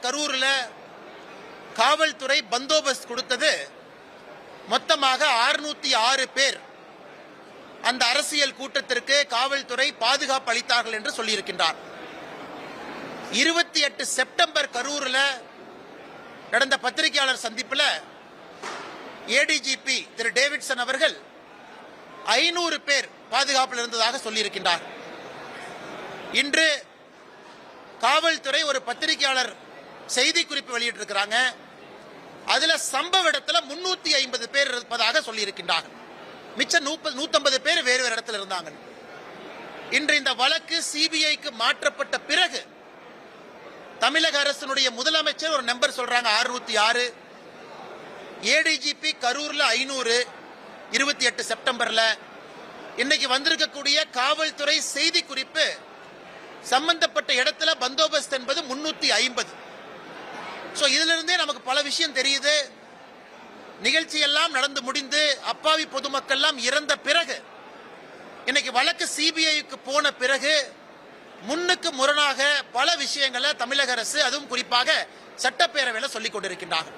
கரூர்ல காவல்துறை பந்தோபஸ்த் கொடுத்தது மொத்தமாக 606 பேர் அந்த அரசியல் கூட்டத்திற்கு காவல்துறை பாதுகாப்பு அளித்தார்கள் என்று சொல்லியிருக்கின்றார். 28 செப்டம்பர் கரூர்ல நடந்த பத்திரிகையாளர் சந்திப்பில் ஏடிஜிபி திரு டேவிட்சன் அவர்கள் 500 பேர் பாதுகாப்பில் இருந்ததாக சொல்லியிருக்கின்றார். இன்று காவல்துறை ஒரு பத்திரிகையாளர் செய்தி குறிப்பு வெளியிட்டிருக்கிறாங்க. அதுல சம்பவ இடத்துல 350 பேர் இருப்பதாக சொல்லியிருக்கின்றார்கள். மிச்சம் 150 பேர் வேறு வேறு இடத்துல இருந்தாங்க. இன்று இந்த வழக்கு சிபிஐக்கு மாற்றப்பட்ட பிறகு தமிழக அரசினுடைய முதலமைச்சர் ஒரு நம்பர் சொல்றாங்க 606, ஏடிஜிபி கரூர்ல 500, 28 செப்டம்பர்ல. இன்னைக்கு வந்திருக்கக்கூடிய காவல்துறை செய்தி குறிப்பு சம்பந்தப்பட்ட இடத்துல பந்தோபஸ்த் என்பது 350. இதுல இருந்தே நமக்கு பல விஷயம் தெரியுது. நிகழ்ச்சி எல்லாம் நடந்து முடிந்து அப்பாவி பொதுமக்கள் எல்லாம் இறந்த பிறகு இன்னைக்கு வழக்கு சிபிஐக்கு போன பிறகு முன்னுக்கு முரணாக பல விஷயங்களை தமிழக அரசு அதுவும் குறிப்பாக சட்டப்பேரவையில் சொல்லிக் கொண்டிருக்கின்றார்கள்.